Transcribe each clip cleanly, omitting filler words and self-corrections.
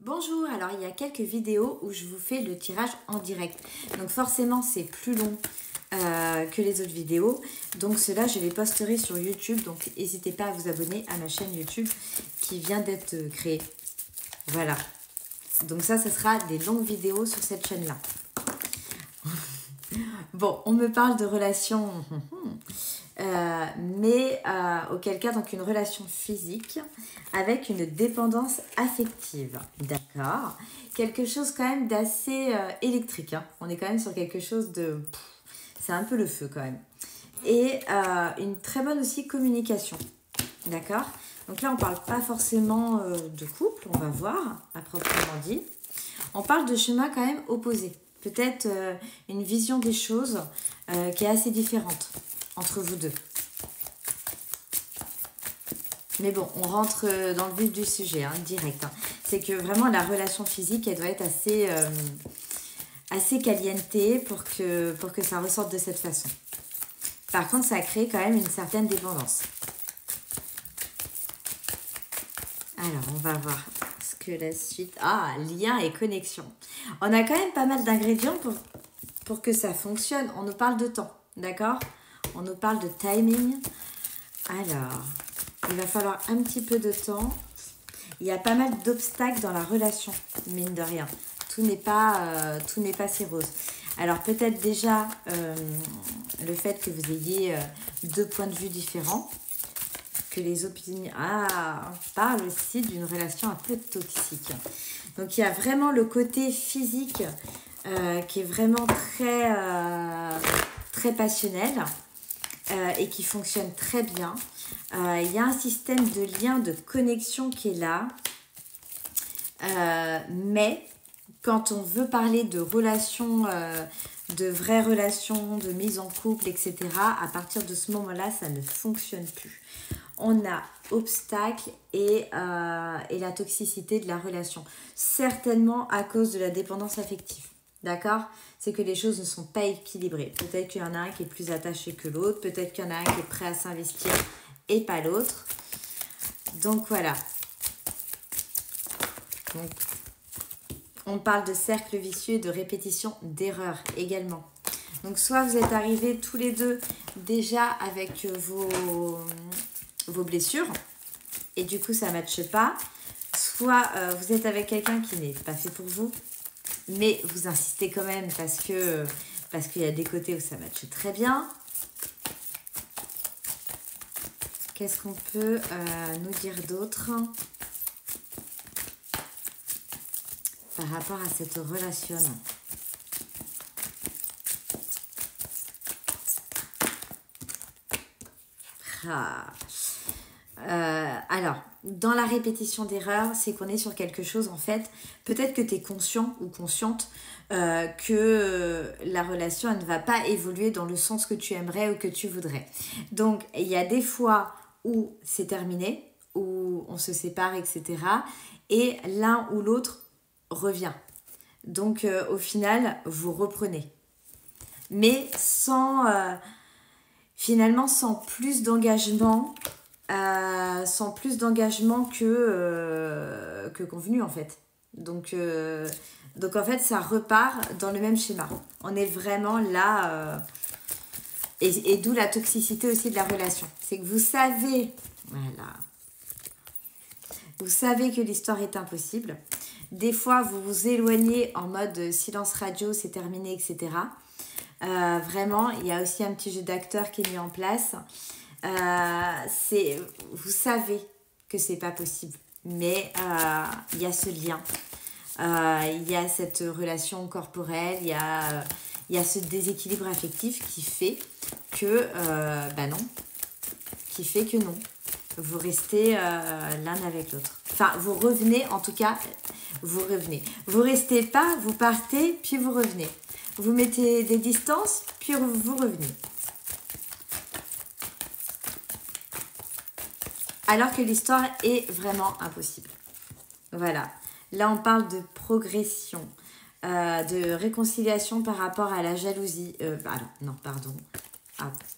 Bonjour, alors il y a quelques vidéos où je vous fais le tirage en direct. Donc forcément c'est plus long que les autres vidéos. Donc cela je les posterai sur YouTube. Donc n'hésitez pas à vous abonner à ma chaîne YouTube qui vient d'être créée. Voilà. Donc ça sera des longues vidéos sur cette chaîne-là. Bon, on me parle de relations, mais auquel cas donc une relation physique avec une dépendance affective, d'accord. Quelque chose quand même d'assez électrique, hein. On est quand même sur quelque chose de... c'est un peu le feu quand même. Et une très bonne aussi communication, d'accord. Donc là on parle pas forcément de couple, on va voir, à proprement dit. On parle de chemins quand même opposés. Peut-être une vision des choses qui est assez différente entre vous deux. Mais bon, on rentre dans le vif du sujet, hein, direct. Hein. C'est que vraiment la relation physique, elle doit être assez caliente pour que ça ressorte de cette façon. Par contre, ça crée quand même une certaine dépendance. Alors, on va voir ce que la suite... Ah, lien et connexion. On a quand même pas mal d'ingrédients pour que ça fonctionne. On nous parle de temps, d'accord? On nous parle de timing. Alors, il va falloir un petit peu de temps. Il y a pas mal d'obstacles dans la relation, mine de rien. Tout n'est pas si rose. Alors, peut-être déjà le fait que vous ayez deux points de vue différents. Que les opinions... Ah, on parle aussi d'une relation un peu toxique. Donc, il y a vraiment le côté physique qui est vraiment très passionnel et qui fonctionne très bien. Il y a un système de lien, de connexion qui est là. Mais quand on veut parler de relations, de vraies relations, de mise en couple, etc., à partir de ce moment-là, ça ne fonctionne plus. On a obstacle et la toxicité de la relation. Certainement à cause de la dépendance affective. D'accord? C'est que les choses ne sont pas équilibrées. Peut-être qu'il y en a un qui est plus attaché que l'autre. Peut-être qu'il y en a un qui est prêt à s'investir et pas l'autre. Donc voilà. Donc, on parle de cercle vicieux et de répétition d'erreurs également. Donc soit vous êtes arrivés tous les deux déjà avec vos blessures et du coup ça ne matche pas, soit vous êtes avec quelqu'un qui n'est pas fait pour vous, mais vous insistez quand même parce qu'il y a des côtés où ça matche très bien. Qu'est-ce qu'on peut nous dire d'autre par rapport à cette relation? Alors, dans la répétition d'erreurs, c'est qu'on est sur quelque chose, en fait, peut-être que tu es conscient ou consciente que la relation elle ne va pas évoluer dans le sens que tu aimerais ou que tu voudrais. Donc, il y a des fois où c'est terminé, où on se sépare, etc. Et l'un ou l'autre revient. Donc, au final, vous reprenez. Mais finalement, sans plus d'engagement que convenu en fait. Donc en fait ça repart dans le même schéma. On est vraiment là et d'où la toxicité aussi de la relation. C'est que vous savez que l'histoire est impossible. Des fois vous vous éloignez en mode silence radio, c'est terminé, etc. Vraiment, il y a aussi un petit jeu d'acteur qui est mis en place. Vous savez que c'est pas possible, mais il y a ce lien, il y a cette relation corporelle, il y a ce déséquilibre affectif qui fait que non, vous restez l'un avec l'autre. Enfin, vous revenez, en tout cas, vous restez pas, vous partez, puis vous revenez. Vous mettez des distances, puis vous revenez. Alors que l'histoire est vraiment impossible. Voilà. Là, on parle de progression, de réconciliation par rapport à la jalousie. Non, pardon.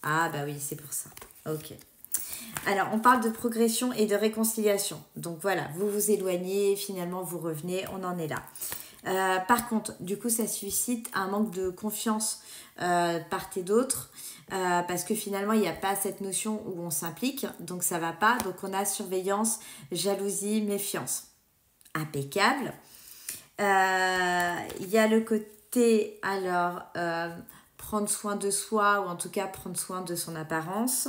Ah bah oui, c'est pour ça. Ok. Alors, on parle de progression et de réconciliation. Donc voilà, vous vous éloignez, finalement vous revenez, on en est là. Par contre, du coup, ça suscite un manque de confiance part et d'autre. Parce que finalement, il n'y a pas cette notion où on s'implique. Donc ça va pas. Donc on a surveillance, jalousie, méfiance. Impeccable. Il y a le côté, alors, prendre soin de soi, ou en tout cas prendre soin de son apparence.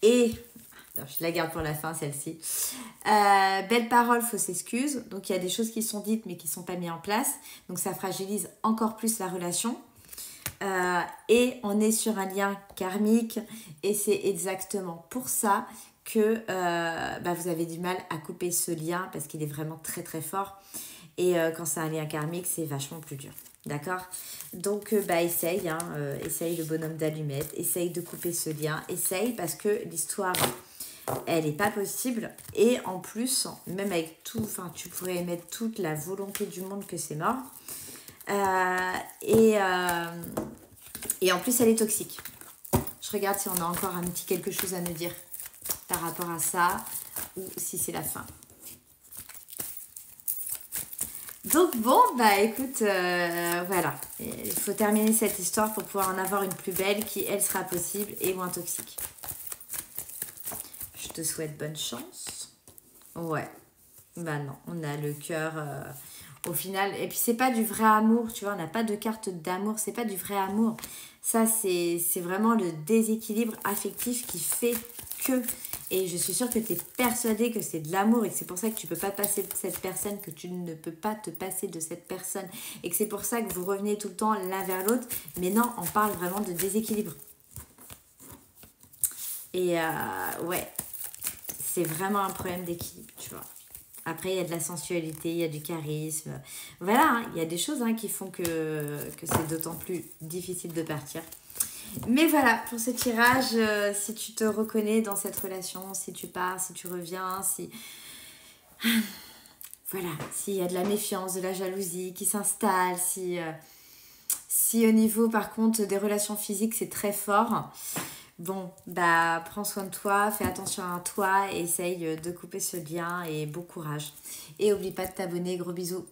Et, attends, je la garde pour la fin, celle-ci. Belle parole, fausse excuse. Donc, il y a des choses qui sont dites, mais qui ne sont pas mises en place. Donc, ça fragilise encore plus la relation. Et on est sur un lien karmique. Et c'est exactement pour ça que vous avez du mal à couper ce lien, parce qu'il est vraiment très, très fort. Et quand c'est un lien karmique, c'est vachement plus dur. D'accord? Donc, essaye, essaye le bonhomme d'allumette, essaye de couper ce lien, essaye parce que l'histoire, elle n'est pas possible. Et en plus, même avec tout, enfin, tu pourrais émettre toute la volonté du monde que c'est mort. Et en plus, elle est toxique. Je regarde si on a encore un petit quelque chose à nous dire par rapport à ça ou si c'est la fin. Donc bon, écoute, voilà. Il faut terminer cette histoire pour pouvoir en avoir une plus belle qui, elle, sera possible et moins toxique. Je te souhaite bonne chance. Ouais. Non, on a le cœur au final. Et puis c'est pas du vrai amour, tu vois, on n'a pas de carte d'amour, c'est pas du vrai amour. Ça, c'est vraiment le déséquilibre affectif qui fait que... Et je suis sûre que tu es persuadée que c'est de l'amour et que c'est pour ça que tu ne peux pas passer de cette personne, que tu ne peux pas te passer de cette personne. Et que c'est pour ça que vous revenez tout le temps l'un vers l'autre. Mais non, on parle vraiment de déséquilibre. Et ouais, c'est vraiment un problème d'équilibre, tu vois. Après, il y a de la sensualité, il y a du charisme. Voilà, il y a des choses qui font que c'est d'autant plus difficile de partir. Mais voilà, pour ce tirage, si tu te reconnais dans cette relation, si tu pars, si tu reviens, si... Voilà, s'il y a de la méfiance, de la jalousie qui s'installe, si au niveau, par contre, des relations physiques, c'est très fort, bon, prends soin de toi, fais attention à toi, et essaye de couper ce lien et bon courage. Et n'oublie pas de t'abonner, gros bisous.